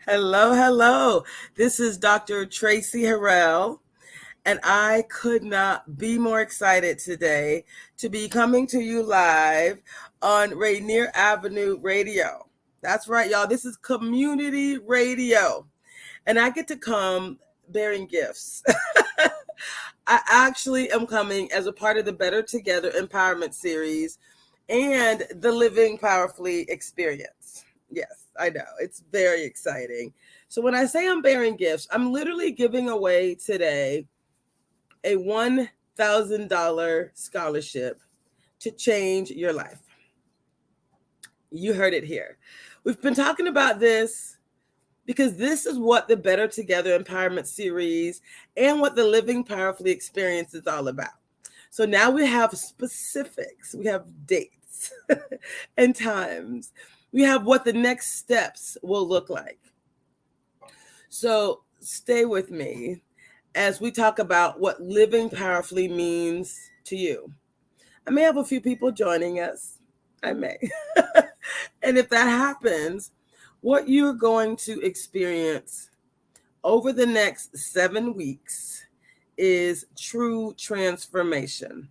Hello, hello. This is Dr. Traci Harrell, and I could not be more excited today to be coming to you live on Rainier Avenue Radio. That's right, y'all. This is community radio, and I get to come bearing gifts. I actually am coming as a part of the Better Together Empowerment Series and the Living Powerfully experience. Yes, I know. It's very exciting. So when I say I'm bearing gifts, I'm literally giving away today a $1,000 scholarship to change your life. You heard it here. We've been talking about this because this is what the Better Together Empowerment Series and what the Living Powerfully experience is all about. So now we have specifics, we have dates and times. We have what the next steps will look like. So stay with me as we talk about what living powerfully means to you. I may have a few people joining us. I may. And if that happens, what you're going to experience over the next 7 weeks is true transformation.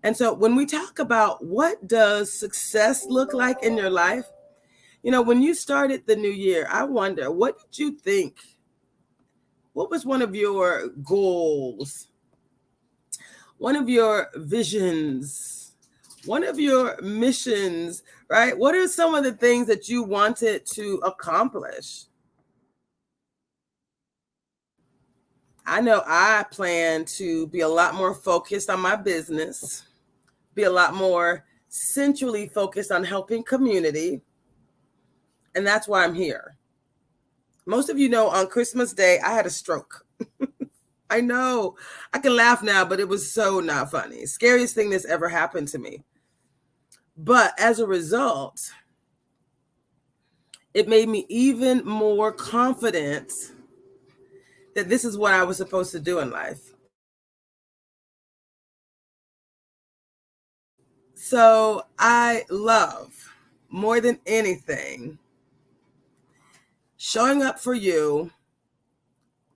And so when we talk about what does success look like in your life, when you started the new year, I wonder, what did you think? What was one of your goals? One of your visions? One of your missions, right? What are some of the things that you wanted to accomplish? I know I plan to be a lot more focused on my business, be a lot more centrally focused on helping community. And that's why I'm here. Most of you know on Christmas Day, I had a stroke. I know. I can laugh now, but it was so not funny. Scariest thing that's ever happened to me. But as a result, it made me even more confident that this is what I was supposed to do in life. So I love, more than anything, showing up for you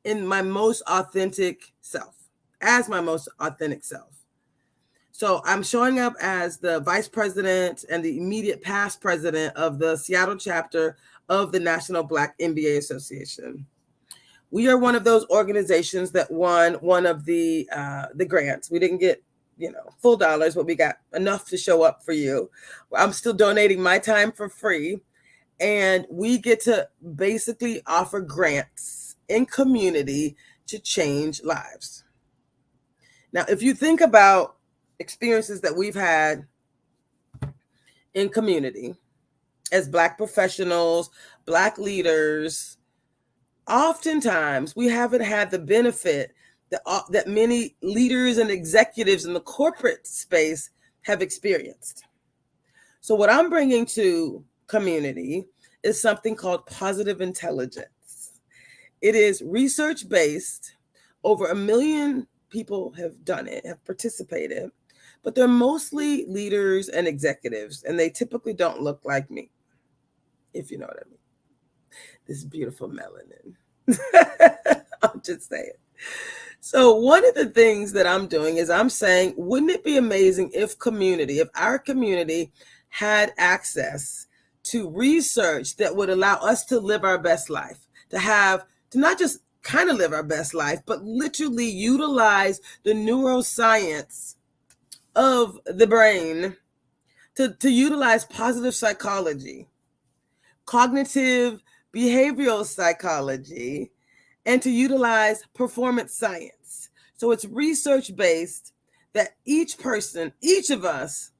in my most authentic self, as my most authentic self. So I'm showing up as the vice president and the immediate past president of the Seattle chapter of the National Black MBA Association. We are one of those organizations that won one of the grants. We didn't get, full dollars, but we got enough to show up for you. I'm still donating my time for free. And we get to basically offer grants in community to change lives. Now, if you think about experiences that we've had in community as Black professionals, Black leaders, oftentimes we haven't had the benefit that many leaders and executives in the corporate space have experienced. So what I'm bringing to community is something called positive intelligence. It is research-based. Over 1 million people have done it, have participated, but they're mostly leaders and executives, and they typically don't look like me, if you know what I mean. This beautiful melanin. I'm just saying. So one of the things that I'm doing is I'm saying, wouldn't it be amazing if our community had access to research that would allow us to live our best life, to not just kind of live our best life, but literally utilize the neuroscience of the brain to utilize positive psychology, cognitive behavioral psychology, and to utilize performance science So it's research-based that each person, each of us,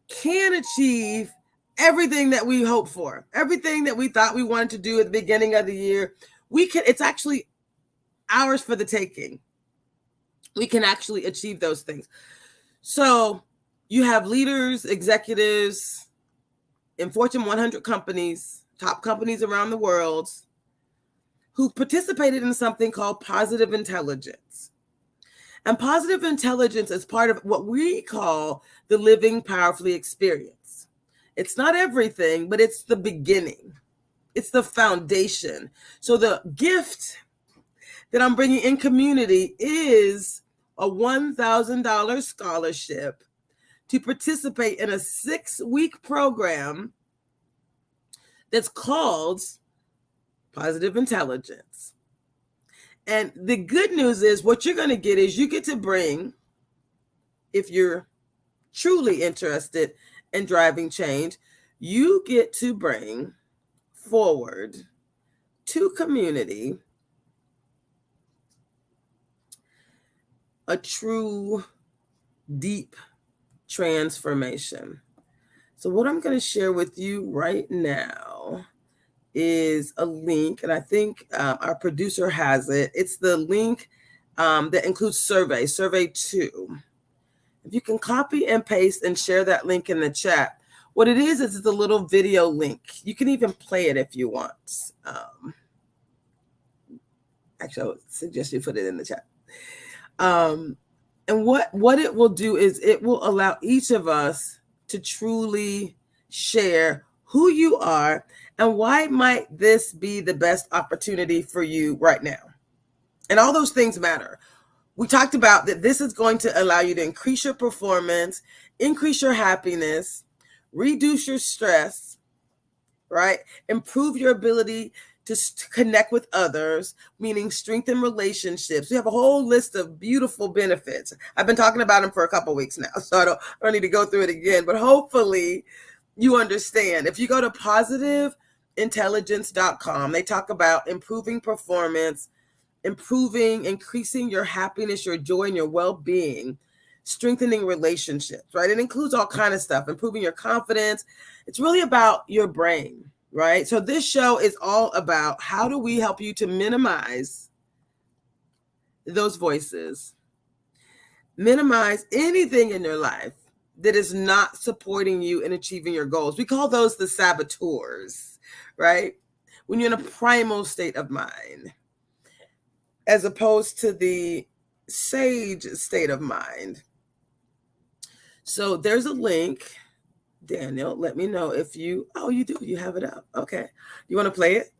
can achieve everything that we hope for, everything that we thought we wanted to do at the beginning of the year. It's actually ours for the taking. We can actually achieve those things. So you have leaders, executives in Fortune 100 companies, top companies around the world, who participated in something called positive intelligence. And positive intelligence is part of what we call the Living Powerfully experience. It's not everything, but it's the beginning. It's the foundation. So the gift that I'm bringing in community is a $1,000 scholarship to participate in a 6-week program that's called Positive Intelligence. And the good news is what you're going to get is you get to bring, if you're truly interested in driving change, you get to bring forward to community a true, deep transformation. So what I'm going to share with you right now is a link, and I think our producer has it. It's the link that includes survey 2. If you can copy and paste and share that link in the chat. What it is it's a little video link. You can even play it if you want. Actually, I would suggest you put it in the chat. And what it will do is it will allow each of us to truly share who you are and why might this be the best opportunity for you right now. And all those things matter. We talked about that this is going to allow you to increase your performance, increase your happiness, reduce your stress, right? Improve your ability to connect with others, meaning strengthen relationships. We have a whole list of beautiful benefits. I've been talking about them for a couple of weeks now, so I don't need to go through it again, but hopefully you understand. If you go to positiveintelligence.com, they talk about improving performance, increasing your happiness, your joy, and your well-being, strengthening relationships, right? It includes all kinds of stuff, improving your confidence. It's really about your brain, right? So this show is all about how do we help you to minimize those voices, minimize anything in your life that is not supporting you in achieving your goals. We call those the saboteurs, right? When you're in a primal state of mind, as opposed to the sage state of mind. So there's a link. Daniel, let me know if you do. You have it up. Okay. You want to play it?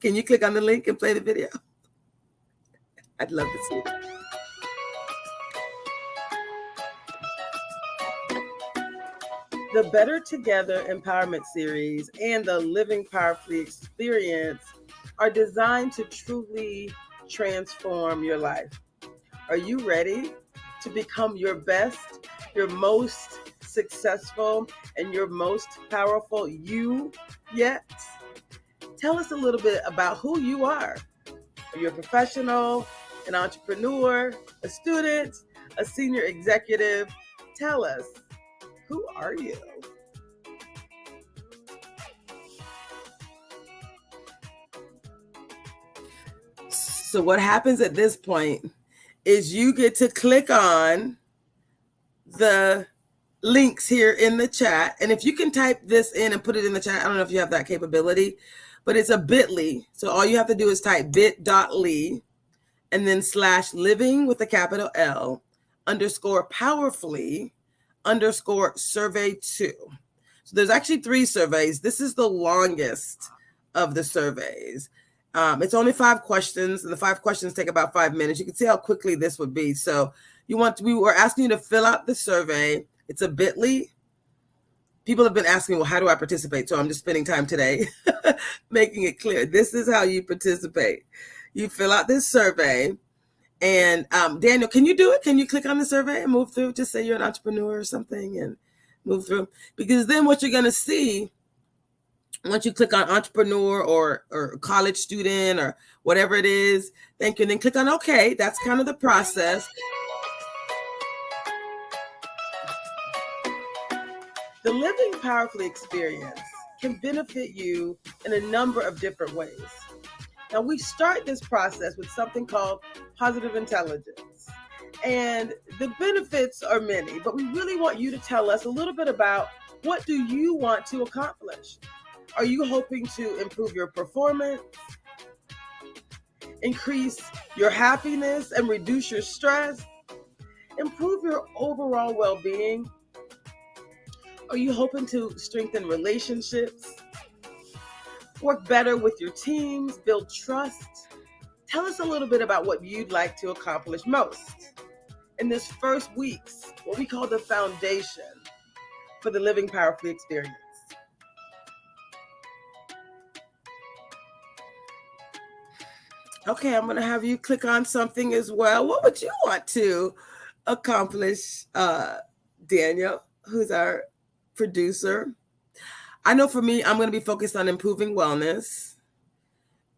Can you click on the link and play the video? I'd love to see it. The Better Together Empowerment Series and the Living Powerfully Experience are designed to truly transform your life. Are you ready to become your best, your most successful, and your most powerful you yet? Tell us a little bit about who you are. Are you a professional, an entrepreneur, a student, a senior executive? Tell us, who are you? So what happens at this point is you get to click on the links here in the chat. And if you can type this in and put it in the chat, I don't know if you have that capability, but it's a bit.ly. So all you have to do is type bit.ly and then /living with a capital L _powerfully _survey 2. So there's actually 3 surveys. This is the longest of the surveys. It's only 5 questions, and the 5 questions take about 5 minutes. You can see how quickly this would be. So we were asking you to fill out the survey. It's a bit.ly. People have been asking, well, how do I participate? So I'm just spending time today making it clear. This is how you participate. You fill out this survey. And Daniel, can you do it? Can you click on the survey and move through? Just say you're an entrepreneur or something and move through. Because then what you're going to see Once you click on entrepreneur or college student or whatever it is, thank you. And then click on okay. That's kind of the process. The Living Powerfully experience can benefit you in a number of different ways. Now, we start this process with something called positive intelligence. And the benefits are many, but we really want you to tell us a little bit about what do you want to accomplish? Are you hoping to improve your performance, increase your happiness and reduce your stress, improve your overall well-being? Are you hoping to strengthen relationships, work better with your teams, build trust? Tell us a little bit about what you'd like to accomplish most in this first week's, what we call the foundation for the Living Powerfully experience. Okay, I'm going to have you click on something as well. What would you want to accomplish, Daniel, who's our producer? I know for me, I'm going to be focused on improving wellness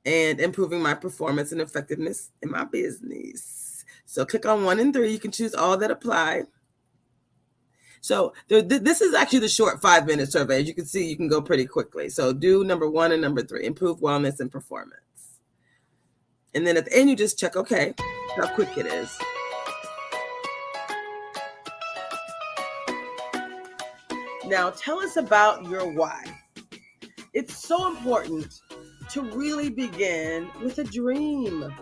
and improving my performance and effectiveness in my business. So click on 1 and 3. You can choose all that apply. So this is actually the short 5-minute survey. As you can see, you can go pretty quickly. So do number 1 and number 3, improve wellness and performance. And then at the end, you just check, okay, how quick it is. Now, tell us about your why. It's so important to really begin with a dream,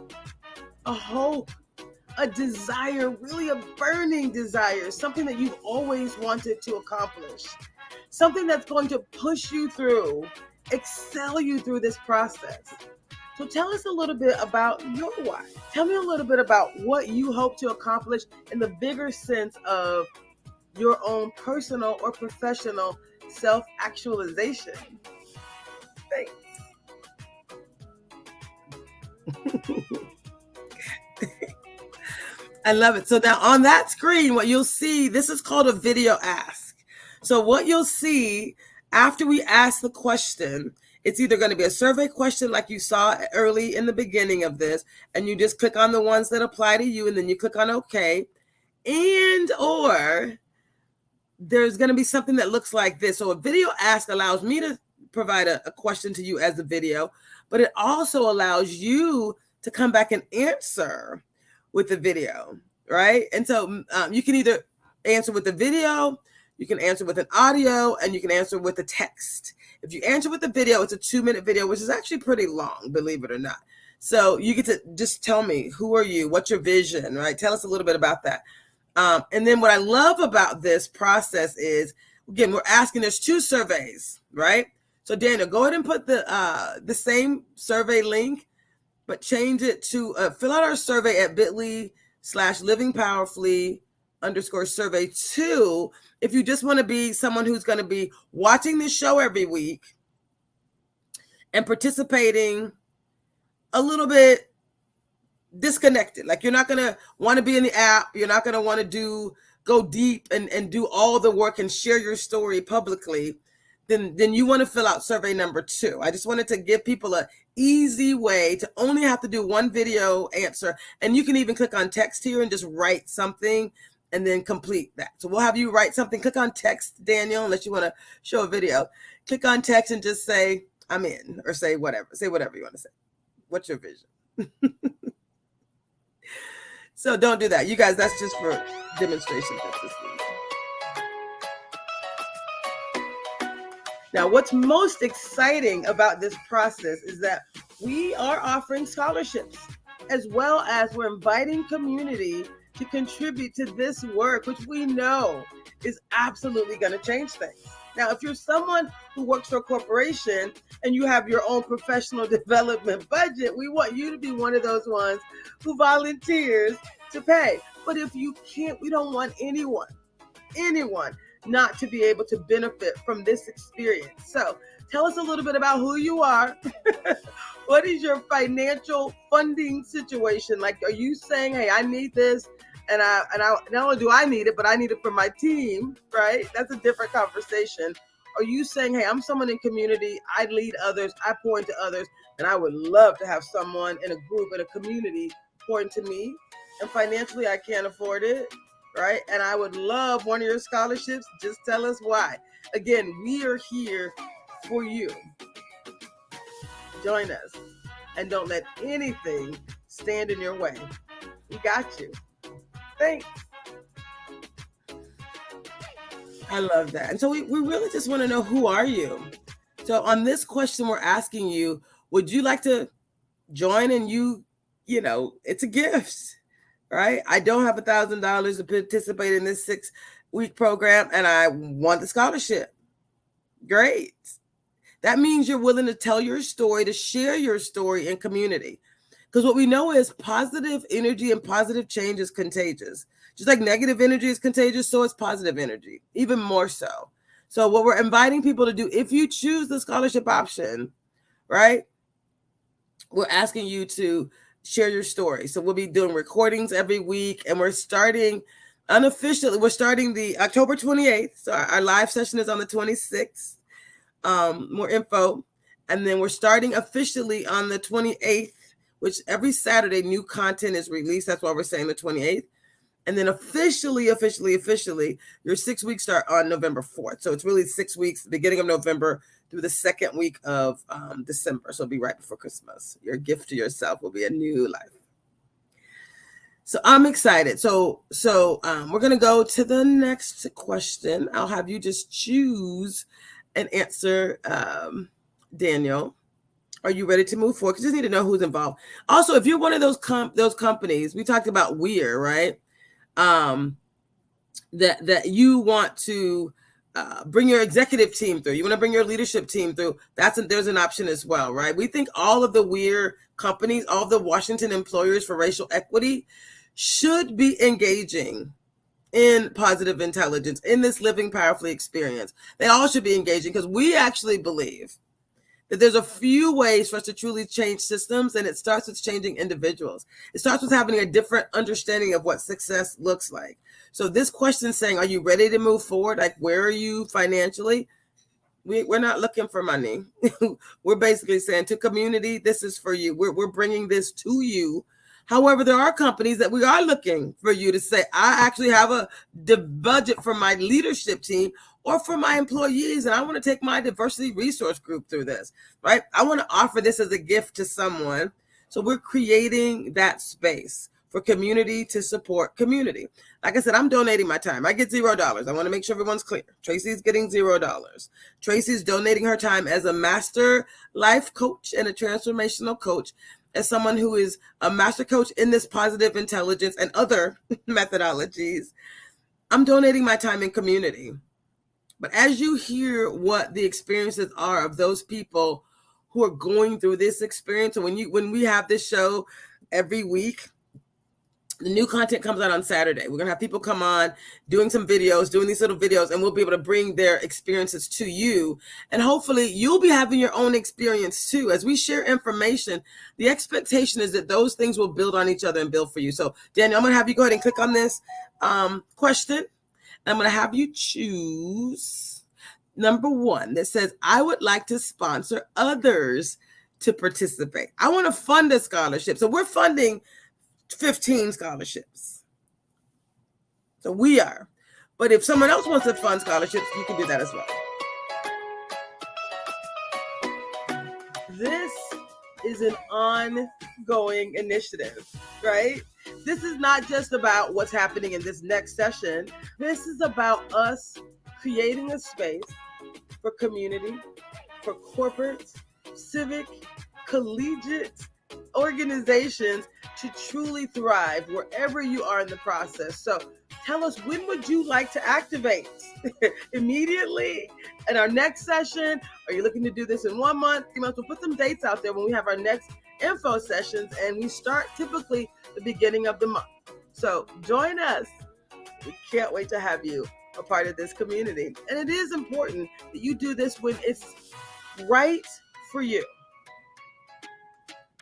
a hope, a desire, really a burning desire, something that you've always wanted to accomplish, something that's going to push you through, excel you through this process. So tell us a little bit about your why. Tell me a little bit about what you hope to accomplish in the bigger sense of your own personal or professional self-actualization. Thanks. I love it. So now on that screen, what you'll see, this is called a video ask. So what you'll see after we ask the question, it's either going to be a survey question like you saw early in the beginning of this, and you just click on the ones that apply to you, and then you click on OK. And or there's going to be something that looks like this. So a video ask allows me to provide a question to you as a video, but it also allows you to come back and answer with the video, right? And so you can either answer with the video, you can answer with an audio, and you can answer with a text. If you answer with the video, it's a 2-minute video, which is actually pretty long, believe it or not. So you get to just tell me, who are you? What's your vision, right? Tell us a little bit about that. And then what I love about this process is, again, we're asking, there's 2 surveys, right? So Daniel, go ahead and put the same survey link, but change it to fill out our survey at bit.ly/livingpowerfully_survey2. If you just want to be someone who's going to be watching this show every week and participating a little bit disconnected, like you're not going to want to be in the app, you're not going to want to go deep and do all the work and share your story publicly, then you want to fill out survey number 2. I just wanted to give people an easy way to only have to do 1 video answer. And you can even click on text here and just write something and then complete that. So we'll have you write something. Click on text, Daniel, unless you want to show a video. Click on text and just say, I'm in, or say whatever. Say whatever you want to say. What's your vision? So don't do that. You guys, that's just for demonstration purposes. Now, what's most exciting about this process is that we are offering scholarships, as well as we're inviting community to contribute to this work, which we know is absolutely going to change things. Now, if you're someone who works for a corporation and you have your own professional development budget, we want you to be one of those ones who volunteers to pay. But if you can't, we don't want anyone not to be able to benefit from this experience. So tell us a little bit about who you are. What is your financial funding situation? Like, are you saying, hey, I need this, and I not only do I need it, but I need it for my team, right? That's a different conversation. Are you saying, hey, I'm someone in community, I lead others, I pour into others, and I would love to have someone in a group, in a community pour into me, and financially I can't afford it, right? And I would love one of your scholarships. Just tell us why. Again, we are here for you. Join us, and don't let anything stand in your way. We got you. Thanks. I love that. And so we really just want to know, who are you? So on this question, we're asking you, would you like to join? And it's a gift, right? I don't have $1,000 to participate in this 6-week program, and I want the scholarship. Great. That means you're willing to tell your story, to share your story in community. Because what we know is positive energy and positive change is contagious. Just like negative energy is contagious, so is positive energy, even more so. So what we're inviting people to do, if you choose the scholarship option, right, we're asking you to share your story. So we'll be doing recordings every week, and we're starting unofficially. We're starting the October 28th. So our live session is on the 26th. More info. And then we're starting officially on the 28th, which every Saturday new content is released. That's why we're saying the 28th. And then officially, your 6 weeks start on November 4th. So it's really 6 weeks, beginning of November through the second week of December. So it'll be right before Christmas. Your gift to yourself will be a new life. So I'm excited. So we're going to go to the next question. I'll have you just choose an answer, Daniel. Are you ready to move forward? Because you just need to know who's involved. Also, if you're one of those companies, we talked about Weir, right? That you want to bring your executive team through. You want to bring your leadership team through. There's an option as well, right? We think all of the Weir companies, all of the Washington employers for racial equity should be engaging in positive intelligence, in this living powerfully experience. They all should be engaging, because we actually believe that there's a few ways for us to truly change systems, and it starts with changing individuals. It starts with having a different understanding of what success looks like. So this question is saying, are you ready to move forward? Like, where are you financially? We're not looking for money. We're basically saying to community, this is for you. We're bringing this to you. However, there are companies that we are looking for you to say, I actually have the budget for my leadership team or for my employees, and I want to take my diversity resource group through this, right? I want to offer this as a gift to someone. So we're creating that space for community to support community. Like I said, I'm donating my time. I get $0. I want to make sure everyone's clear. Traci's getting $0. Traci's donating her time as a master life coach and a transformational coach, as someone who is a master coach in this positive intelligence and other methodologies. I'm donating my time in community. But as you hear what the experiences are of those people who are going through this experience, and when we have this show every week, the new content comes out on Saturday. We're going to have people come on doing some videos, doing these little videos, and we'll be able to bring their experiences to you. And hopefully you'll be having your own experience too. As we share information, the expectation is that those things will build on each other and build for you. So Daniel, I'm going to have you go ahead and click on this question. I'm going to have you choose number 1 that says, I would like to sponsor others to participate. I want to fund a scholarship. So we're funding 15 scholarships. So we are. But if someone else wants to fund scholarships, you can do that as well. This is an ongoing initiative, right? This is not just about what's happening in this next session. This is about us creating a space for community, for corporate, civic, collegiate organizations to truly thrive wherever you are in the process. So tell us, when would you like to activate? Immediately? In our next session? Are you looking to do this in 1 month? 3 months? We'll put some dates out there when we have our next info sessions, and we start typically the beginning of the month. So join us. We can't wait to have you a part of this community. And it is important that you do this when it's right for you.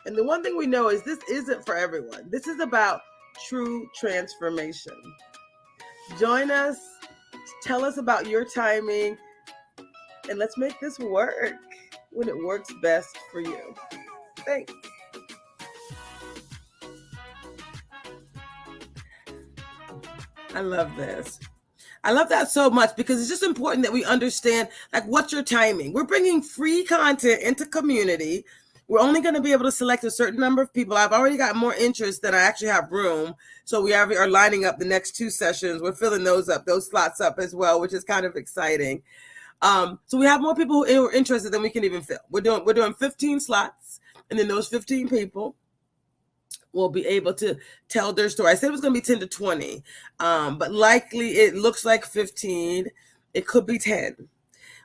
And the one thing we know is this isn't for everyone. This is about true transformation. Join us. Tell us about your timing. and let's make this work when it works best for you. Thanks. I love this. I love that so much because it's just important that we understand, like, what's your timing? We're bringing free content into community. We're only going to be able to select a certain number of people. I've already got more interest than I actually have room. So we are lining up the next 2 sessions. We're filling those slots up as well, which is kind of exciting. So we have more people who are interested than we can even fill. We're doing 15 slots, and then those 15 people will be able to tell their story. I said it was going to be 10 to 20, but likely it looks like 15. It could be 10,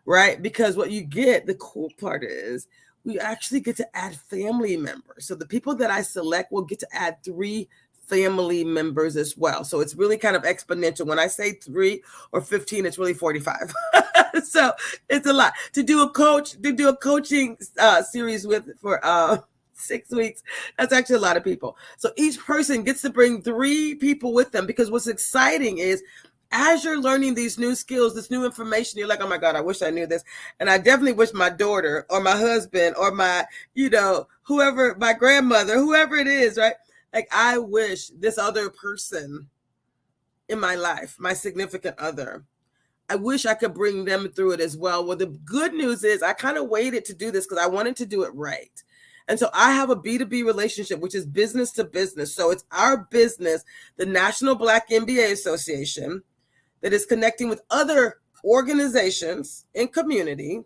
right? Because what you get, the cool part is we actually get to add family members. So the people that I select will get to add 3 family members as well. So it's really kind of exponential. When I say 3 or 15, it's really 45. So it's a lot to do a coaching series for 6 weeks. That's actually a lot of people. So each person gets to bring 3 people with them, because what's exciting is as you're learning these new skills, this new information, you're like, oh my God, I wish I knew this. And I definitely wish my daughter or my husband or my, whoever, my grandmother, whoever it is, right? Like, I wish this other person in my life, my significant other, I wish I could bring them through it as well. Well, the good news is I kind of waited to do this because I wanted to do it right. And so I have a B2B relationship, which is business to business. So it's our business, the National Black MBA Association, that is connecting with other organizations in community.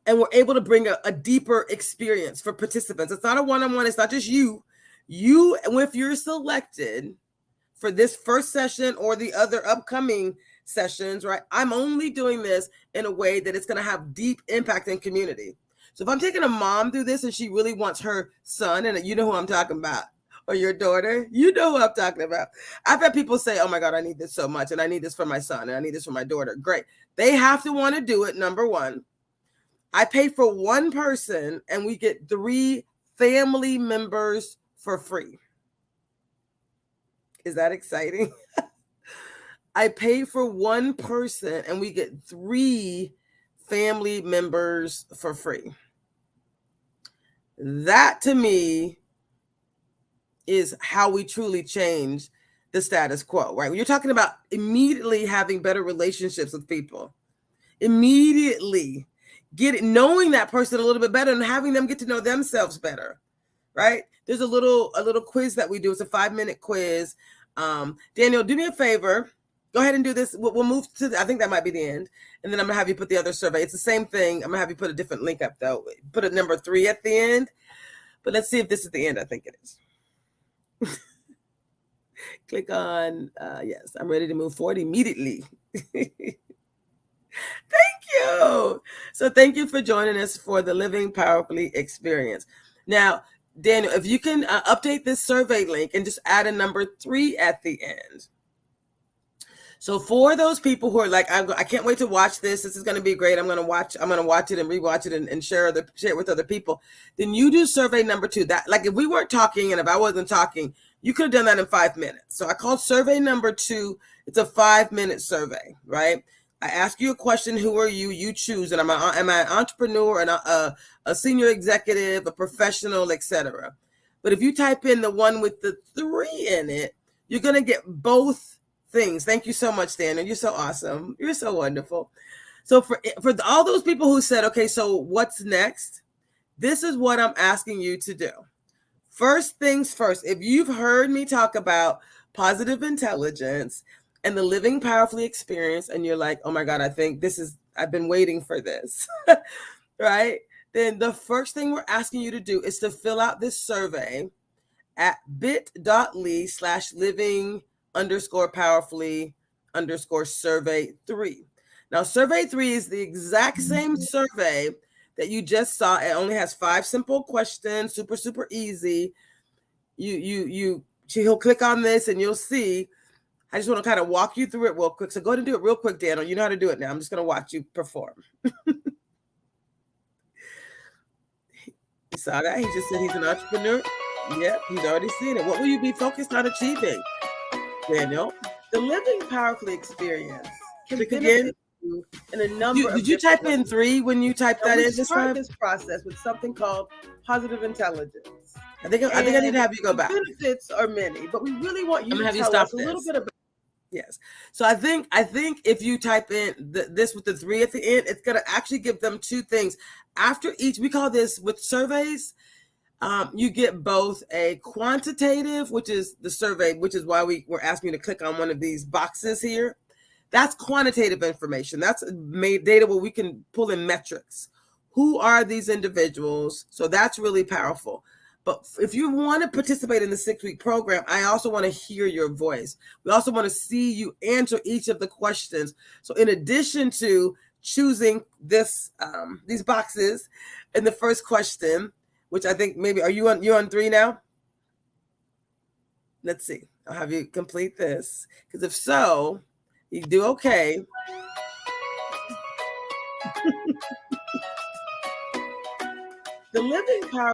And we're able to bring a deeper experience for participants. It's not a one-on-one. It's not just you. If you're selected for this first session or the other upcoming sessions, right? I'm only doing this in a way that it's going to have deep impact in community. So if I'm taking a mom through this and she really wants her son, and you know who I'm talking about, or your daughter, you know who I'm talking about. I've had people say, oh my God, I need this so much, and I need this for my son, and I need this for my daughter. Great. They have to want to do it, number one. I pay for one person, and we get 3 family members for free. Is that exciting? I pay for one person, and we get 3 family members for free. That to me is how we truly change the status quo, right? When you're talking about immediately having better relationships with people, immediately knowing that person a little bit better and having them get to know themselves better, right? There's a little quiz that we do. It's a 5-minute quiz. Daniel, do me a favor. Go ahead and do this. We'll move to, I think that might be the end. And then I'm gonna have you put the other survey. It's the same thing. I'm gonna have you put a different link up though. Put a number 3 at the end. But let's see if this is the end. I think it is. Click on, yes, I'm ready to move forward immediately. Thank you. So thank you for joining us for the Living Powerfully experience. Now, Daniel, if you can update this survey link and just add a number 3 at the end. So for those people who are like, I can't wait to watch this. This is going to be great. I'm going to watch it and rewatch it and share it with other people. Then you do survey number 2. That, like, if we weren't talking and if I wasn't talking, you could have done that in 5 minutes. So I called survey number 2. It's a 5-minute survey, right? I ask you a question. Who are you? You choose. And am I an entrepreneur and a senior executive, a professional, etc. But if you type in the one with the 3 in it, you're going to get both things. Thank you so much, Daniel. You're so awesome. You're so wonderful. So for all those people who said, okay, so what's next? This is what I'm asking you to do. First things first, if you've heard me talk about positive intelligence and the Living Powerfully experience, and you're like, oh my God, I think I've been waiting for this, right? Then the first thing we're asking you to do is to fill out this survey at bit.ly/living_powerfully_survey3. Now, survey 3 is the exact same survey that you just saw. It only has 5 simple questions, super, super easy. He'll click on this and you'll see. I just want to kind of walk you through it real quick. So go ahead and do it real quick, Daniel. You know how to do it now. I'm just going to watch you perform. You saw that? He just said he's an entrepreneur. Yep, he's already seen it. What will you be focused on achieving, Daniel? The Living Powerfully experience. Click again. you in a number. Did you type in 3 when you typed that in this time? This process with something called positive intelligence. I think I need to have you go back. The benefits are many, but we really want you to tell us a little bit about. Yes. So I think if you type in this with the 3 at the end, it's going to actually give them 2 things. After each, we call this with surveys, you get both a quantitative, which is the survey, which is why we're asking you to click on one of these boxes here. That's quantitative information. That's made data where we can pull in metrics. Who are these individuals? So that's really powerful. But if you want to participate in the 6-week program, I also want to hear your voice. We also want to see you answer each of the questions. So in addition to choosing these boxes in the first question, which I think maybe, you're on 3 now? Let's see. I'll have you complete this. Because if so, you do okay. The living power.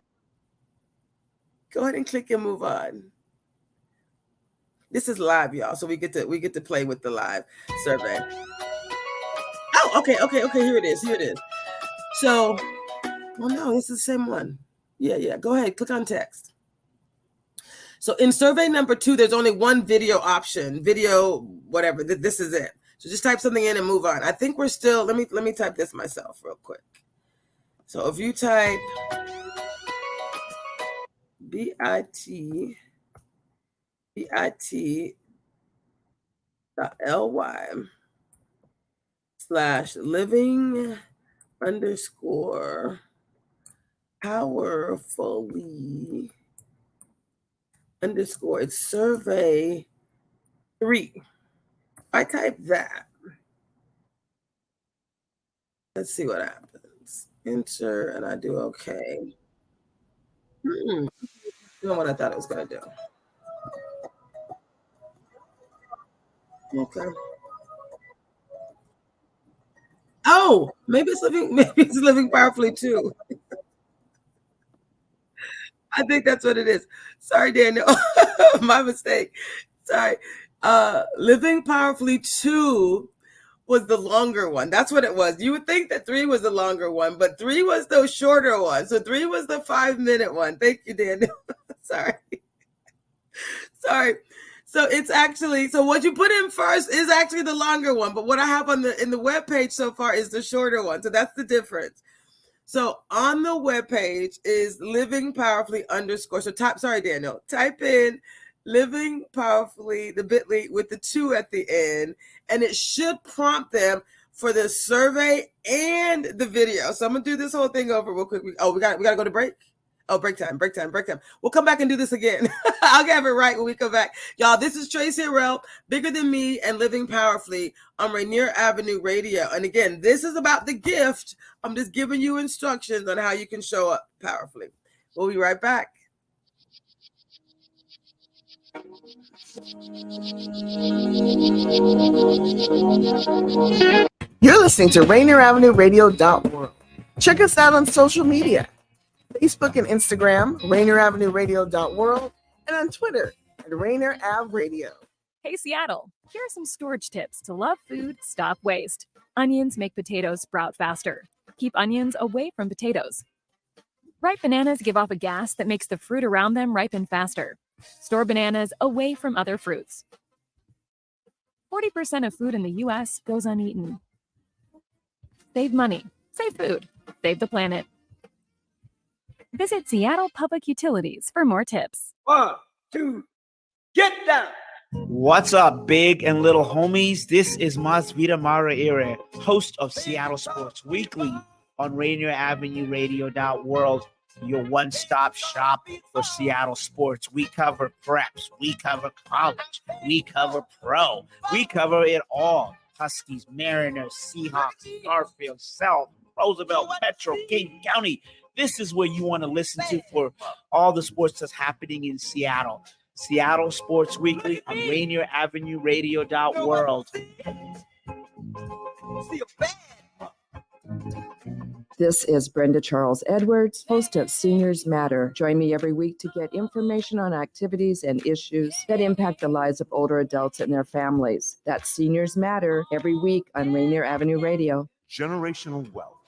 Go ahead and click and move on. This is live, y'all, so we get to play with the live survey. Oh, okay. Here it is. So, well, no, this is the same one. Yeah. Go ahead, click on text. So in survey number 2, there's only one video option. Video, whatever. This is it. So just type something in and move on. I think we're still. Let me type this myself real quick. So if you type bit.ly/living_powerfully_ it's survey 3. I type that. Let's see what happens. Enter, and I do okay. Doing what I thought it was going to do. Okay. Oh, maybe it's living powerfully too. I think that's what it is. Sorry, Daniel. My mistake. Sorry. Living Powerfully 2 was the longer one. That's what it was. You would think that 3 was the longer one, but 3 was the shorter one. So 3 was the 5-minute one. Thank you, Daniel. Sorry. So it's actually, so what you put in first is actually the longer one, but what I have in the web page so far is the shorter one. So that's the difference. So on the web page is living powerfully _ So type in living powerfully, the bit.ly with the 2 at the end, and it should prompt them for the survey and the video. So I'm gonna do this whole thing over real quick. We gotta go to break. Oh, break time. We'll come back and do this again. I'll get it right when we come back. Y'all, this is Traci Harrell, Bigger Than Me and Living Powerfully on Rainier Avenue Radio. And again, this is about the gift. I'm just giving you instructions on how you can show up powerfully. We'll be right back. You're listening to Rainier Avenue Radio.world. Check us out on social media. Facebook and Instagram, Rainier Avenue Radio.world, and on Twitter at Rainier Av Radio. Hey, Seattle, here are some storage tips to love food, stop waste. Onions make potatoes sprout faster. Keep onions away from potatoes. Ripe bananas give off a gas that makes the fruit around them ripen faster. Store bananas away from other fruits. 40% of food in the U.S. goes uneaten. Save money, save food, save the planet. Visit Seattle Public Utilities for more tips. 1, 2, get down! What's up, big and little homies? This is Masvita Maraire, host of Seattle Sports Weekly on Rainier Avenue Radio.world, your one-stop shop for Seattle sports. We cover preps, we cover college, we cover pro, we cover it all. Huskies, Mariners, Seahawks, Garfield, South, Roosevelt, Metro, King County. This is where you want to listen to for all the sports that's happening in Seattle. Seattle Sports Weekly on Rainier Avenue Radio.world. This is Brenda Charles Edwards, host of Seniors Matter. Join me every week to get information on activities and issues that impact the lives of older adults and their families. That's Seniors Matter every week on Rainier Avenue Radio. Generational wealth.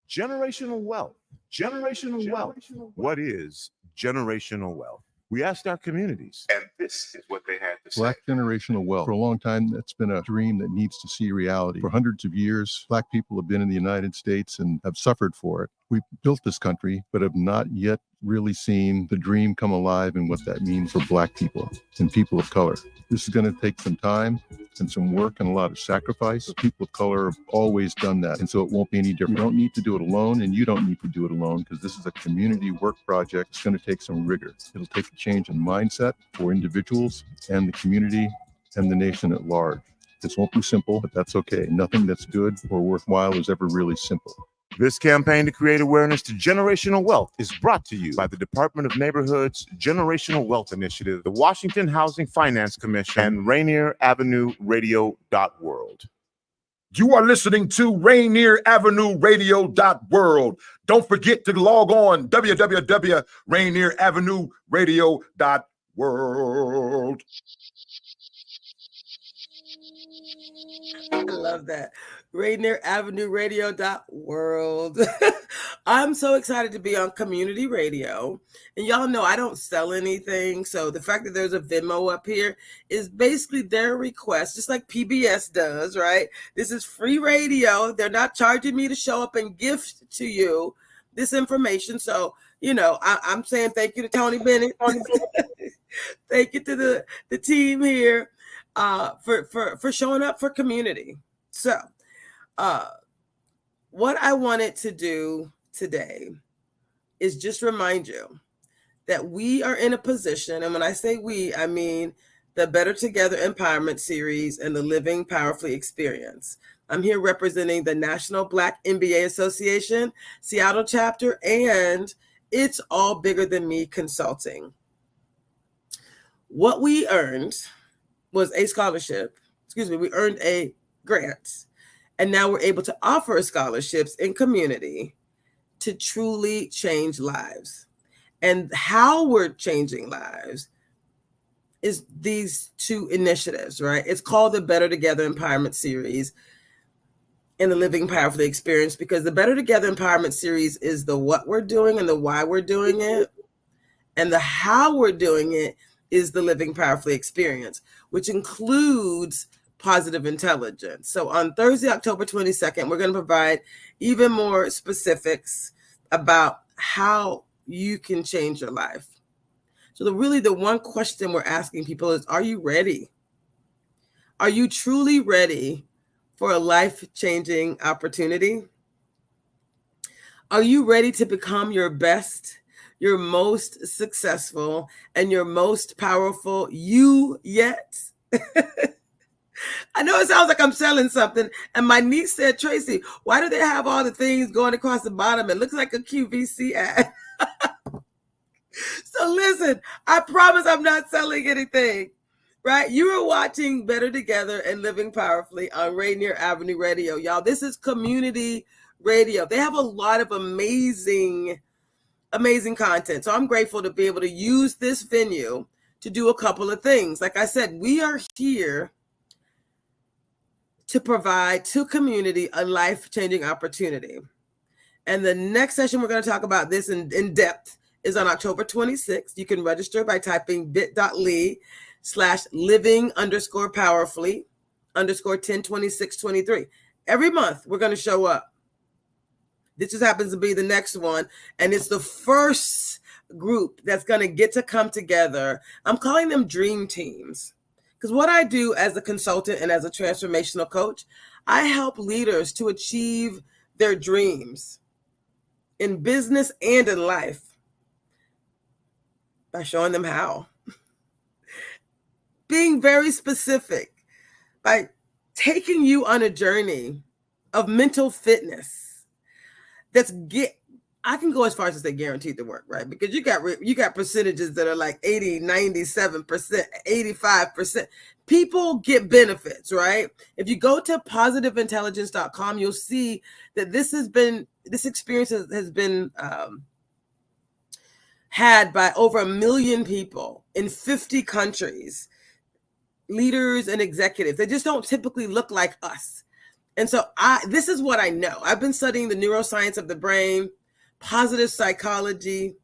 Generational wealth. Generational wealth. What is generational wealth? We asked our communities, and this is what they had to say. Black generational wealth. For a long time, that's been a dream that needs to see reality. For hundreds of years, Black people have been in the United States and have suffered for it. We built this country, but have not yet really seen the dream come alive and what that means for Black people and people of color. This is going to take some time and some work and a lot of sacrifice. People of color have always done that, and so it won't be any different. You don't need to do it alone, and you don't need to do it alone, because this is a community work project. It's going to take some rigor. It'll take a change in mindset for individuals and the community and the nation at large. This won't be simple, but that's okay. Nothing that's good or worthwhile is ever really simple. This campaign to create awareness to generational wealth is brought to you by the Department of Neighborhood's Generational Wealth Initiative, the Washington Housing Finance Commission, and Rainier Avenue Radio.world. You are listening to Rainier Avenue Radio.world. Don't forget to log on www.RainierAvenueRadio.world. I love that. Rainier Avenue Radio.world. I'm so excited to be on community radio. And y'all know I don't sell anything. So the fact that there's a Venmo up here is basically their request, just like PBS does, right? This is free radio. They're not charging me to show up and gift to you this information. So, you know, I'm saying thank you to Tony Bennett. Thank you to the team here for showing up for community. So, what I wanted to do today is just remind you that we are in a position, and when I say we, I mean the Better Together Empowerment Series and the Living Powerfully Experience. I'm here representing the National Black MBA Association, Seattle chapter, and It's All Bigger Than Me Consulting. What we earned was a scholarship, we earned a grant. And now we're able to offer scholarships in community to truly change lives. And how we're changing lives is these two initiatives, right? It's called the Better Together Empowerment Series and the Living Powerfully Experience, because the Better Together Empowerment Series is the what we're doing and the why we're doing it. And the how we're doing it is the Living Powerfully Experience, which includes positive intelligence. So on Thursday, October 22nd, we're going to provide even more specifics about how you can change your life. So the one question we're asking people is, are you ready? Are you truly ready for a life-changing opportunity? Are you ready to become your best, your most successful, and your most powerful you yet? I know it sounds like I'm selling something. And my niece said, Tracy, why do they have all the things going across the bottom? It looks like a QVC ad. So listen, I promise I'm not selling anything, right? You are watching Better Together and Living Powerfully on Rainier Avenue Radio. Y'all, this is community radio. They have a lot of amazing content. So I'm grateful to be able to use this venue to do a couple of things. Like I said, we are here to provide to community a life-changing opportunity. And the next session we're going to talk about this in depth is on October 26th. You can register by typing bit.ly/living_powerfully_102623. Every month we're going to show up. This just happens to be the next one. And it's the first group that's going to get to come together. I'm calling them dream teams. Because what I do as a consultant and as a transformational coach, I help leaders to achieve their dreams in business and in life by showing them how. Being very specific, by taking you on a journey of mental fitness that's I can go as far as to say guaranteed to work, right? Because you got percentages that are like 80, 97%, 85%. People get benefits, right? If you go to positiveintelligence.com, you'll see that this experience has been had by over 1 million people in 50 countries, leaders and executives. They just don't typically look like us. And so this is what I know. I've been studying the neuroscience of the brain, positive psychology,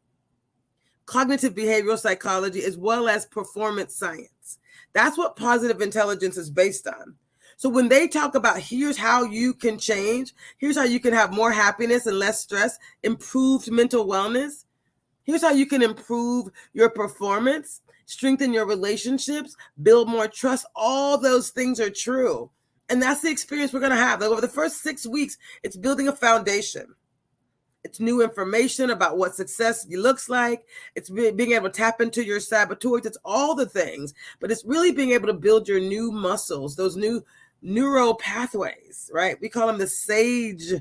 cognitive behavioral psychology, as well as performance science. That's what positive intelligence is based on. So when they talk about here's how you can change, here's how you can have more happiness and less stress, improved mental wellness, here's how you can improve your performance, strengthen your relationships, build more trust, all those things are true. And that's the experience we're going to have. Like over the first 6 weeks, it's building a foundation. It's new information about what success looks like. It's being able to tap into your saboteurs. It's all the things, but it's really being able to build your new muscles, those new neural pathways, right? We call them the sage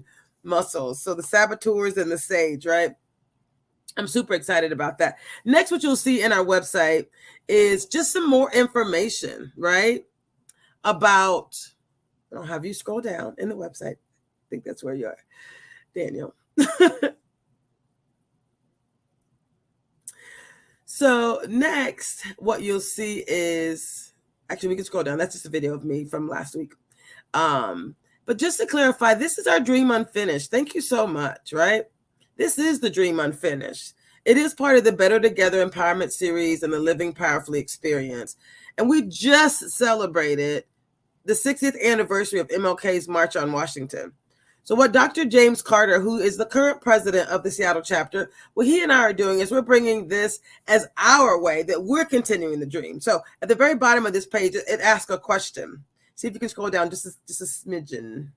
muscles. So the saboteurs and the sage, right? I'm super excited about that. Next, what you'll see in our website is just some more information, right? About, I'll have you scroll down in the website. I think that's where you are, Daniel. So next, what you'll see is, actually we can scroll down. That's just a video of me from last week. But just to clarify, this is our Dream Unfinished. Thank you so much, right? This is the Dream Unfinished. It is part of the Better Together Empowerment Series and the Living Powerfully experience. And we just celebrated the 60th anniversary of MLK's March on Washington. So what Dr. James Carter, who is the current president of the Seattle chapter, what he and I are doing is we're bringing this as our way that we're continuing the dream. So at the very bottom of this page, it asks a question. See if you can scroll down just a smidgen,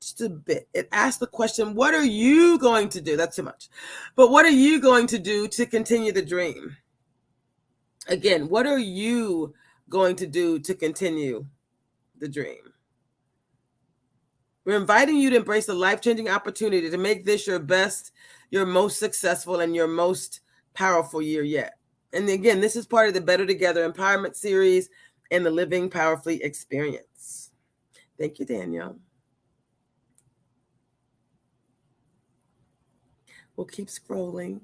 just a bit. It asks the question, what are you going to do? That's too much. But what are you going to do to continue the dream? Again, what are you going to do to continue the dream? We're inviting you to embrace the life-changing opportunity to make this your best, your most successful, and your most powerful year yet. And again, this is part of the Better Together Empowerment Series and the Living Powerfully experience. Thank you, Daniel. We'll keep scrolling.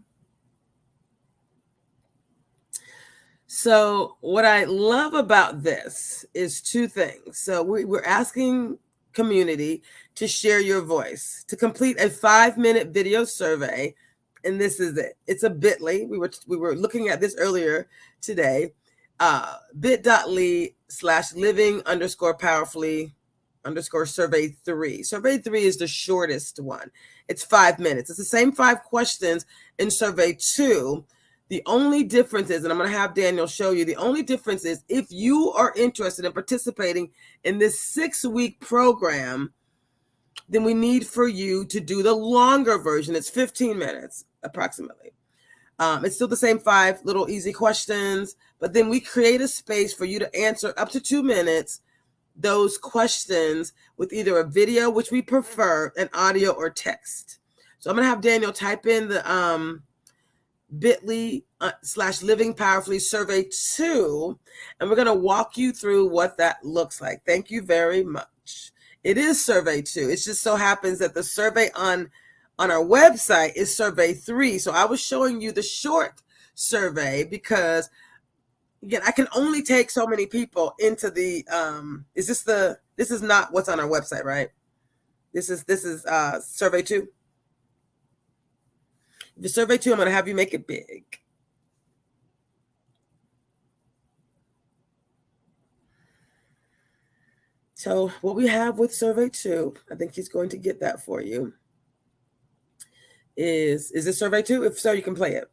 So what I love about this is two things. So we're asking community to share your voice, to complete a 5-minute video survey. And this is it. It's a bit.ly. We were looking at this earlier today. bit.ly/living_powerfully_survey 3. Survey 3 is the shortest one. It's 5 minutes. It's the same 5 questions in survey 2. The only difference is, and I'm going to have Daniel show you, the only difference is if you are interested in participating in this 6-week program, then we need for you to do the longer version. It's 15 minutes approximately. It's still the same 5 little easy questions, but then we create a space for you to answer up to 2 minutes those questions with either a video, which we prefer, an audio or text. So I'm going to have Daniel type in the bit.ly/living powerfully survey 2, and we're going to walk you through what that looks like. Thank you very much. It is survey 2. It just so happens that the survey on our website is survey 3. So I was showing you the short survey because, again, I can only take so many people into the this is not what's on our website, right? This is survey 2. The survey 2, I'm going to have you make it big. So what we have with survey 2, I think he's going to get that for you, is this survey 2? If so, you can play it.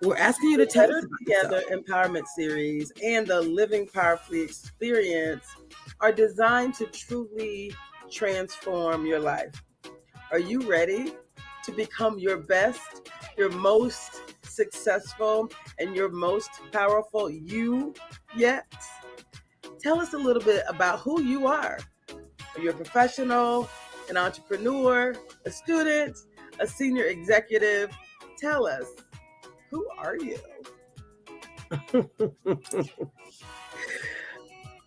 We're asking you to tell us Together Empowerment Series and the Living Powerfully experience are designed to truly transform your life. Are you ready to become your best, your most successful, and your most powerful you yet? Tell us a little bit about who you are. Are you a professional, an entrepreneur, a student, a senior executive? Tell us, who are you?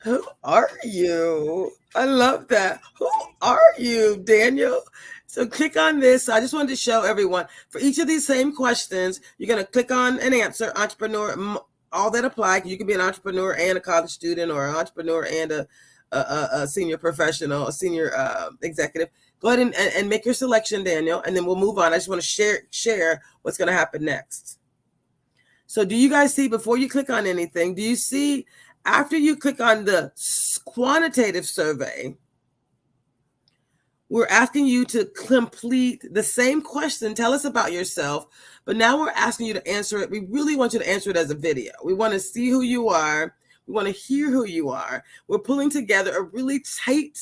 Who are you? I love that. Who are you, Daniel? So click on this. I just wanted to show everyone, for each of these same questions, you're going to click on an answer, entrepreneur, all that apply. You can be an entrepreneur and a college student, or an entrepreneur and a senior professional, a senior executive. Go ahead and make your selection, Daniel, and then we'll move on. I just want to share what's going to happen next. So do you guys see, before you click on anything, do you see after you click on the quantitative survey, we're asking you to complete the same question. Tell us about yourself, but now we're asking you to answer it. We really want you to answer it as a video. We want to see who you are. We want to hear who you are. We're pulling together a really tight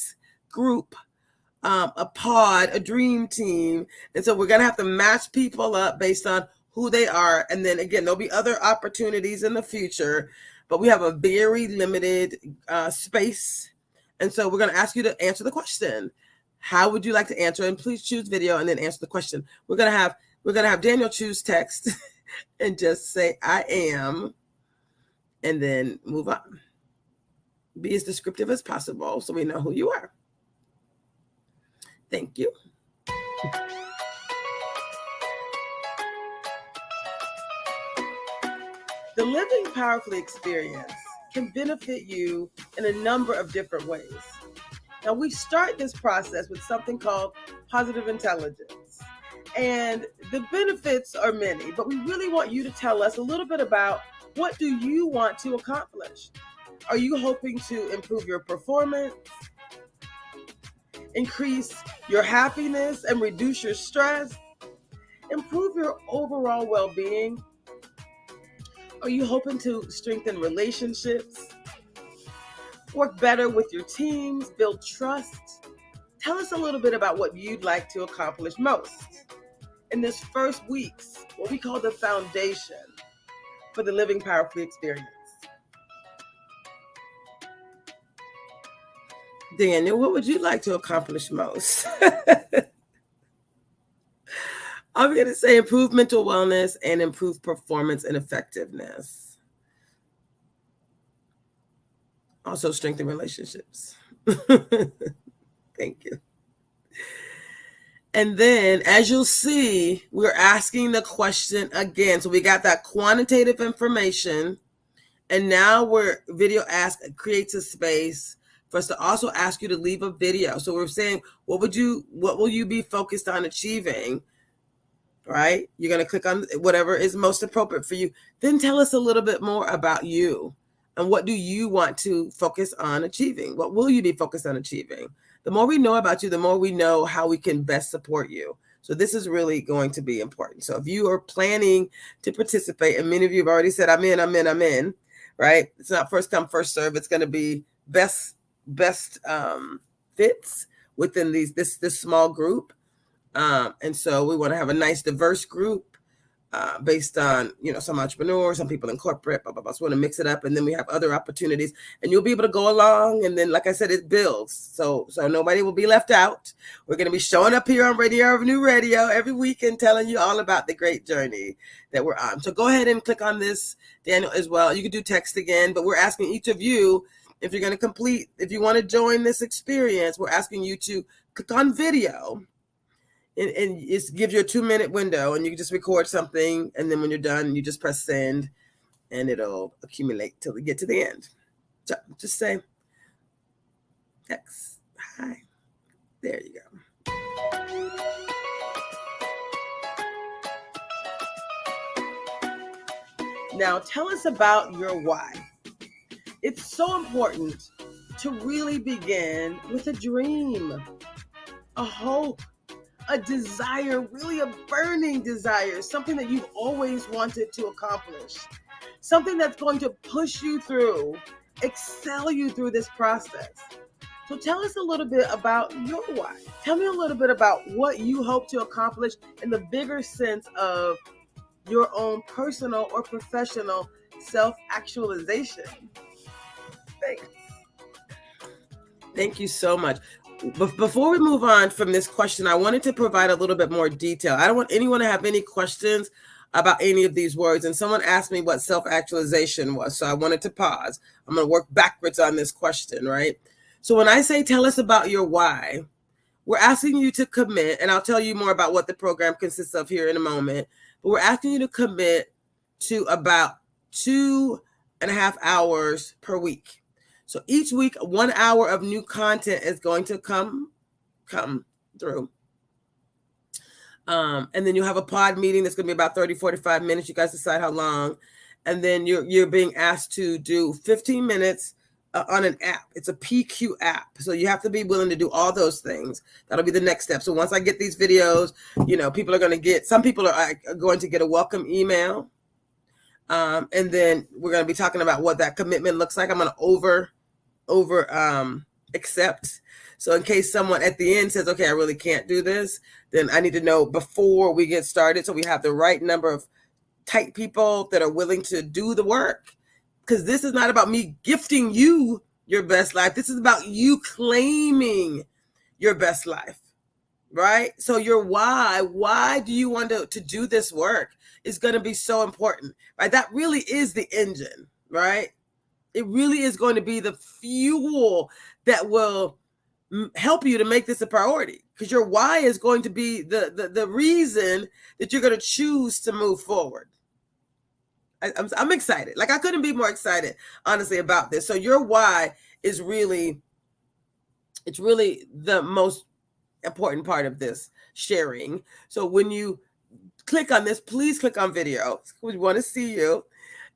group, a pod, a dream team. And so we're going to have to match people up based on who they are. And then again, there'll be other opportunities in the future, but we have a very limited space. And so we're going to ask you to answer the question. How would you like to answer? And please choose video and then answer the question. We're going to have Daniel choose text and just say, I am, and then move on. Be as descriptive as possible so we know who you are. Thank you. The Living Powerfully experience can benefit you in a number of different ways. Now, we start this process with something called positive intelligence. And the benefits are many, but we really want you to tell us a little bit about, what do you want to accomplish? Are you hoping to improve your performance, increase your happiness and reduce your stress, improve your overall well-being? Are you hoping to strengthen relationships, work better with your teams, build trust? Tell us a little bit about what you'd like to accomplish most in this first week's, what we call the foundation for the Living Powerfully experience. Daniel, what would you like to accomplish most? I'm going to say improve mental wellness and improve performance and effectiveness. Also strengthen relationships. Thank you. And then, as you'll see, we're asking the question again. So we got that quantitative information, and now video ask creates a space for us to also ask you to leave a video. So we're saying, what will you be focused on achieving? Right? You're going to click on whatever is most appropriate for you. Then tell us a little bit more about you, and what do you want to focus on achieving? What will you be focused on achieving? The more we know about you, the more we know how we can best support you. So this is really going to be important. So if you are planning to participate, and many of you have already said, I'm in, right? It's not first come, first serve. It's going to be best fits within this small group. And so we want to have a nice diverse group based on, some entrepreneurs, some people in corporate, blah, blah, blah. So we want to mix it up. And then we have other opportunities, and you'll be able to go along. And then, like I said, it builds. So nobody will be left out. We're going to be showing up here on Rainier Avenue Radio every week and telling you all about the great journey that we're on. So go ahead and click on this, Daniel, as well. You can do text again, but we're asking each of you, if you're going to if you want to join this experience, we're asking you to click on video. And it gives you a 2-minute window, and you can just record something. And then when you're done, you just press send, and it'll accumulate till we get to the end. So just say, X, hi. There you go. Now tell us about your why. It's so important to really begin with a dream, a hope, a desire, really a burning desire, something that you've always wanted to accomplish, something that's going to push you through, excel you through this process. So tell us a little bit about your why. Tell me a little bit about what you hope to accomplish in the bigger sense of your own personal or professional self-actualization. Thanks. Thank you so much. Before we move on from this question, I wanted to provide a little bit more detail. I don't want anyone to have any questions about any of these words. And someone asked me what self-actualization was. So I wanted to pause. I'm going to work backwards on this question, right? So when I say tell us about your why, we're asking you to commit, and I'll tell you more about what the program consists of here in a moment, but we're asking you to commit to about 2.5 hours per week. So each week, 1 hour of new content is going to come through. And then you'll have a pod meeting that's going to be about 30, 45 minutes. You guys decide how long. And then you're being asked to do 15 minutes on an app. It's a PQ app. So you have to be willing to do all those things. That'll be the next step. So once I get these videos, people are going to get, some people are going to get a welcome email. And then we're going to be talking about what that commitment looks like. I'm going to over accept. So in case someone at the end says, okay, I really can't do this, then I need to know before we get started so we have the right number of tight people that are willing to do the work. Because this is not about me gifting you your best life. This is about you claiming your best life, right? So your why do you want to do this work is going to be so important, right? That really is the engine, right? It really is going to be the fuel that will help you to make this a priority, because your why is going to be the reason that you're going to choose to move forward. I'm excited. Like, I couldn't be more excited, honestly, about this. So your why is really the most important part of this sharing. So when you click on this, please click on video. We want to see you.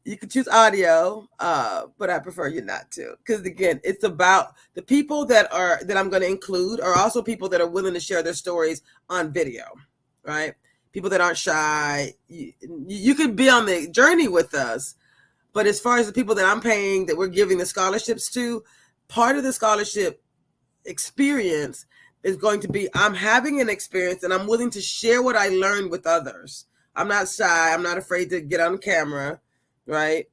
You can choose audio, but I prefer you not to, because again, it's about the people that I'm going to include are also people that are willing to share their stories on video, right? People that aren't shy. You could be on the journey with us, but as far as the people that I'm paying, that we're giving the scholarships to, part of the scholarship experience is going to be, I'm having an experience and I'm willing to share what I learned with others. I'm not shy. I'm not afraid to get on camera. Right.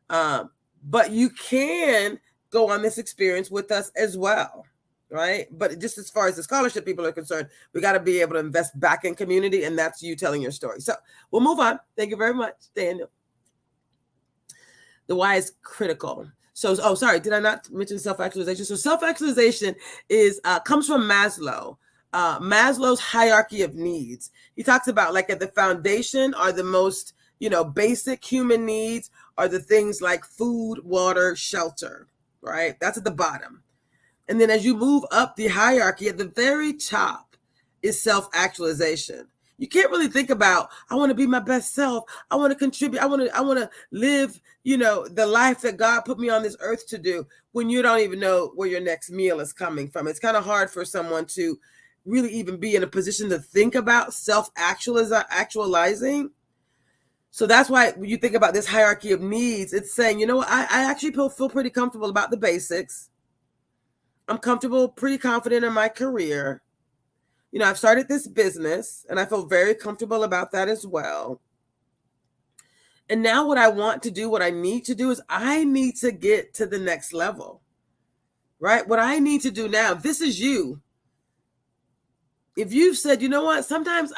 But you can go on this experience with us as well. Right. But just as far as the scholarship people are concerned, we got to be able to invest back in community. And that's you telling your story. So we'll move on. Thank you very much, Daniel. The why is critical. So, sorry, did I not mention self-actualization? So self-actualization comes from Maslow. Maslow's hierarchy of needs. He talks about, like, at the foundation are the most basic human needs are the things like food, water, shelter, right? That's at the bottom. And then as you move up the hierarchy, at the very top is self-actualization. You can't really think about, I want to be my best self. I want to contribute. I want to live, the life that God put me on this earth to do, when you don't even know where your next meal is coming from. It's kind of hard for someone to really even be in a position to think about self-actualizing. So that's why when you think about this hierarchy of needs, it's saying, I actually feel pretty comfortable about the basics. I'm comfortable, pretty confident in my career. I've started this business and I feel very comfortable about that as well. And now what I want to do, what I need to do is I need to get to the next level, right? What I need to do now, this is you. If you've said, sometimes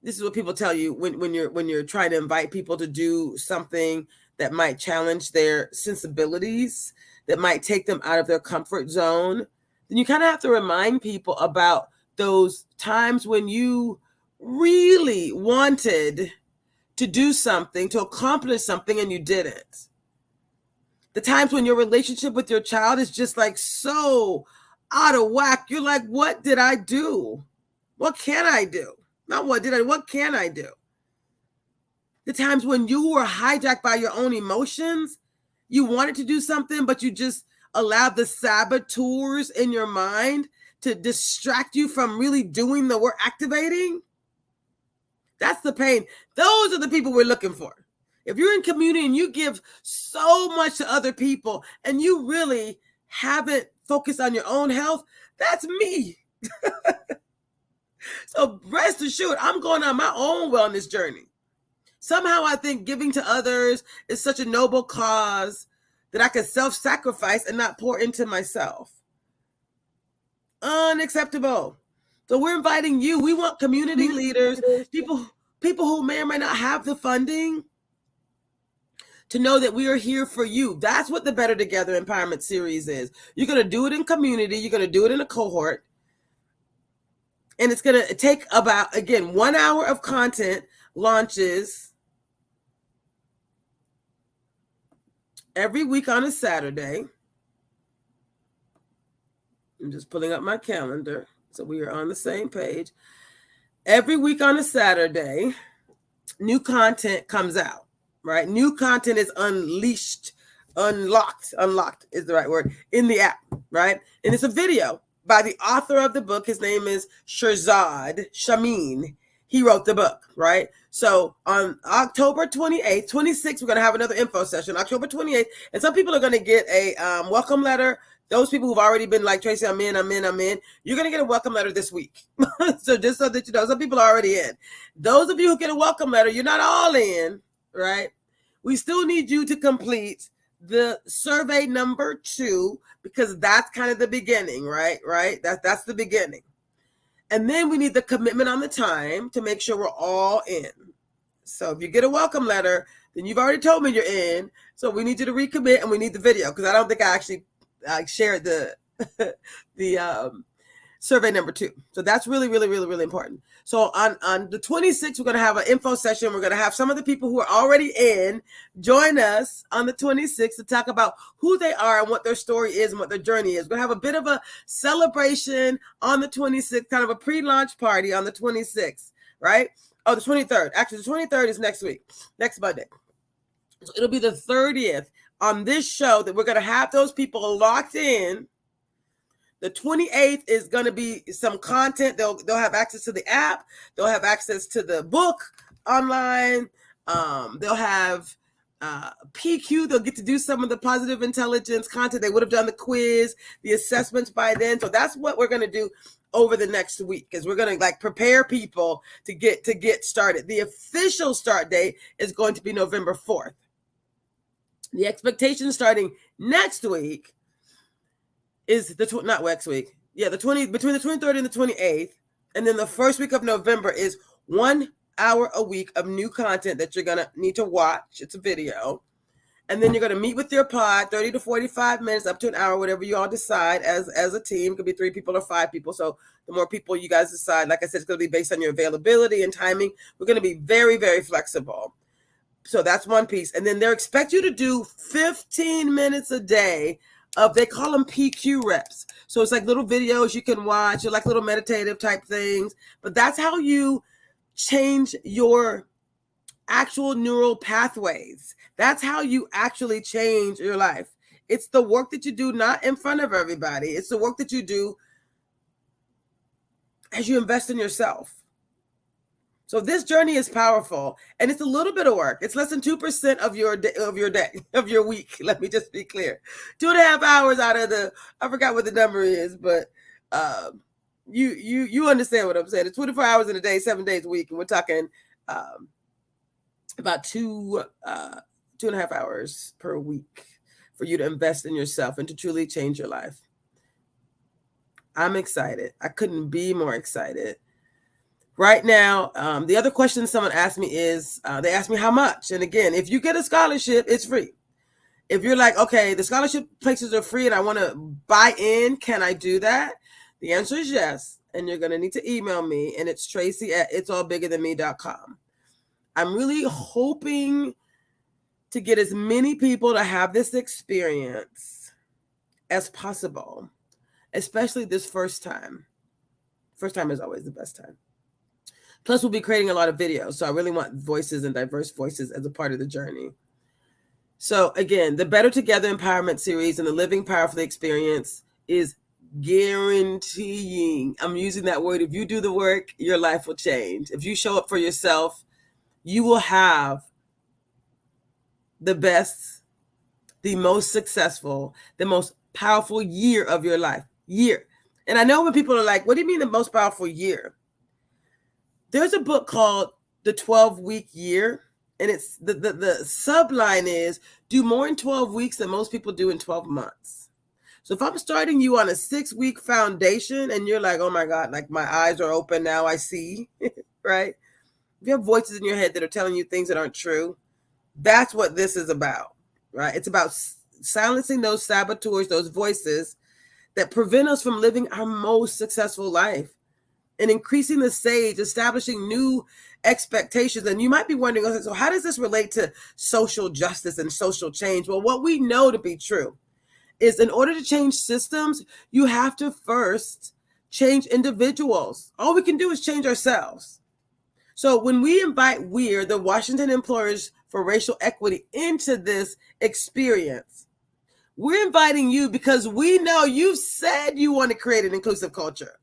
this is what people tell you when you're trying to invite people to do something that might challenge their sensibilities, that might take them out of their comfort zone. Then you kind of have to remind people about those times when you really wanted to do something, to accomplish something, and you didn't. The times when your relationship with your child is just like so out of whack. You're like, what did I do? What can I do? Not what can I do? The times when you were hijacked by your own emotions, you wanted to do something, but you just allowed the saboteurs in your mind to distract you from really doing the work, activating. That's the pain. Those are the people we're looking for. If you're in community and you give so much to other people and you really haven't focused on your own health, that's me. So rest assured, I'm going on my own wellness journey. Somehow I think giving to others is such a noble cause that I could self-sacrifice and not pour into myself. Unacceptable. So we're inviting you. We want community leaders, people who may or may not have the funding, to know that we are here for you. That's what the Better Together Empowerment Series is. You're going to do it in community. You're going to do it in a cohort. And it's going to take about, again, 1 hour of content launches every week on a Saturday. I'm just pulling up my calendar so we are on the same page. Every week on a Saturday, new content comes out, right? New content is unlocked is the right word, in the app, right? And it's a video by the author of the book. His name is Shirzad Shamin. He wrote the book, right? So on October 28th, 26th, we're going to have another info session, October 28th. And some people are going to get a welcome letter. Those people who've already been like, Traci, I'm in. You're going to get a welcome letter this week. So just so that you know, some people are already in. Those of you who get a welcome letter, you're not all in, right? We still need you to complete the survey number 2, because that's kind of the beginning, right? That's the beginning. And then we need the commitment on the time to make sure we're all in. So if you get a welcome letter, then you've already told me you're in. So we need you to recommit, and we need the video, because I don't think I actually shared the survey number 2. So that's really, really, really, really important. So on the 26th, we're going to have an info session. We're going to have some of the people who are already in join us on the 26th to talk about who they are and what their story is and what their journey is. We're going to have a bit of a celebration on the 26th, kind of a pre-launch party on the 26th, right? Oh, the 23rd. Actually, the 23rd is next week, next Monday. So it'll be the 30th on this show that we're going to have those people locked in. The 28th is going to be some content. They'll have access to the app. They'll have access to the book online. They'll have PQ. They'll get to do some of the positive intelligence content. They would have done the quiz, the assessments by then. So that's what we're going to do over the next week, is we're going to prepare people to get started. The official start date is going to be November 4th. The expectation starting next week is not next week. Yeah, between the 23rd and the 28th. And then the first week of November is 1 hour a week of new content that you're going to need to watch. It's a video. And then you're going to meet with your pod, 30 to 45 minutes, up to an hour, whatever you all decide as a team. It could be 3 people or 5 people. So the more people you guys decide, like I said, it's going to be based on your availability and timing. We're going to be very, very flexible. So that's one piece. And then they expect you to do 15 minutes a day of, they call them PQ reps. So it's like little videos you can watch, or like little meditative type things. But that's how you change your actual neural pathways. That's how you actually change your life. It's the work that you do not in front of everybody. It's the work that you do as you invest in yourself. So this journey is powerful, and it's a little bit of work. It's less than 2% of your day, of your week. Let me just be clear. 2.5 hours out of I forgot what the number is, but you understand what I'm saying. It's 24 hours in a day, 7 days a week, and we're talking about 2.5 hours per week for you to invest in yourself and to truly change your life. I'm excited. I couldn't be more excited. Right now, the other question someone asked me is, they asked me how much. And again, if you get a scholarship, it's free. If you're like, okay, the scholarship places are free and I want to buy in, can I do that? The answer is yes. And you're going to need to email me, and it's traci@itsallbiggerthanme.com. I'm really hoping to get as many people to have this experience as possible, especially this first time. First time is always the best time. Plus, we'll be creating a lot of videos. So I really want voices and diverse voices as a part of the journey. So again, the Better Together Empowerment Series and the Living Powerfully experience is guaranteeing. I'm using that word. If you do the work, your life will change. If you show up for yourself, you will have the best, the most successful, the most powerful year of your life. Year. And I know when people are like, what do you mean the most powerful year? There's a book called The 12-Week Year, And it's the subline is do more in 12 weeks than most people do in 12 months. So if I'm starting you on a 6-week foundation and you're like, oh my God, like my eyes are open now, I see, right? If you have voices in your head that are telling you things that aren't true, that's what this is about, right? It's about silencing those saboteurs, those voices that prevent us from living our most successful life and increasing the stage, establishing new expectations. And you might be wondering, okay, so how does this relate to social justice and social change? Well, what we know to be true is in order to change systems, you have to first change individuals. All we can do is change ourselves. So when we invite WEIR, the Washington Employers for Racial Equity, into this experience, we're inviting you because we know you said you want to create an inclusive culture.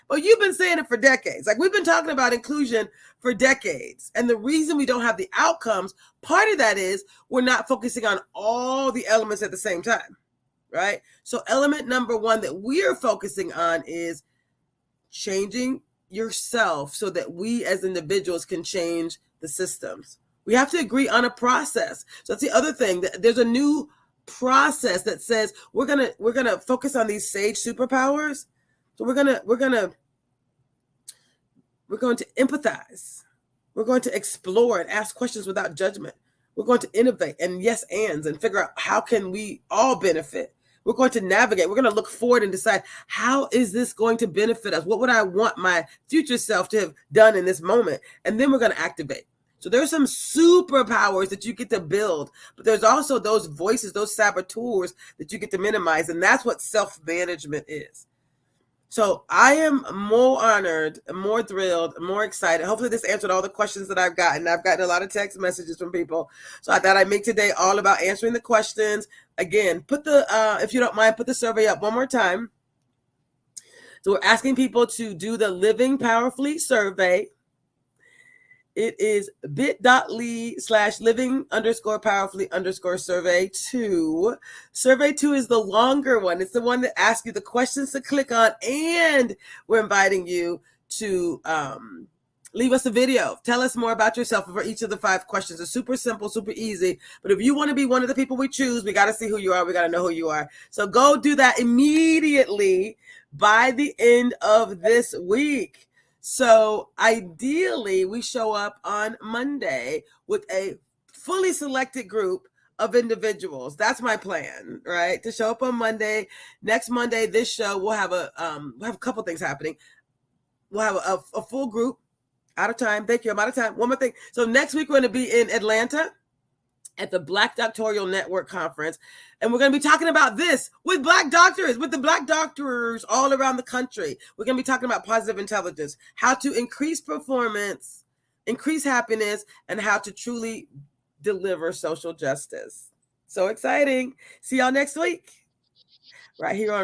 But you've been saying it for decades. Like we've been talking about inclusion for decades. And the reason we don't have the outcomes, part of that is we're not focusing on all the elements at the same time, right? So element number one that we're focusing on is changing yourself so that we as individuals can change the systems. We have to agree on a process. So that's the other thing. There's a new process that says we're gonna focus on these sage superpowers. So we're going to empathize. We're going to explore and ask questions without judgment. We're going to innovate and yes ands and figure out how can we all benefit. We're going to navigate. We're going to look forward and decide, how is this going to benefit us? What would I want my future self to have done in this moment? And then we're going to activate. So there's some superpowers that you get to build, but there's also those voices, those saboteurs that you get to minimize. And that's what self-management is. So I am more honored, more thrilled, more excited. Hopefully this answered all the questions that I've gotten. I've gotten a lot of text messages from people. So I thought I'd make today all about answering the questions. Again, if you don't mind, put the survey up one more time. So we're asking people to do the Living Powerfully survey. It is bit.ly/living_powerfully_survey 2. Survey 2 is the longer one. It's the one that asks you the questions to click on, and we're inviting you to leave us a video. Tell us more about yourself for each of the 5 questions. It's super simple, super easy. But if you want to be one of the people we choose, we got to see who you are. We got to know who you are. So go do that immediately by the end of this week. So ideally, we show up on Monday with a fully selected group of individuals. That's my plan, right? To show up on Monday. Next Monday, this show, we'll have a couple things happening. We'll have a full group. Out of time. Thank you. I'm out of time. One more thing. So next week, we're going to be in Atlanta at the Black Doctoral Network Conference. And we're going to be talking about this with Black doctors, with the Black doctors all around the country. We're going to be talking about positive intelligence, how to increase performance, increase happiness, and how to truly deliver social justice. So exciting. See y'all next week right here on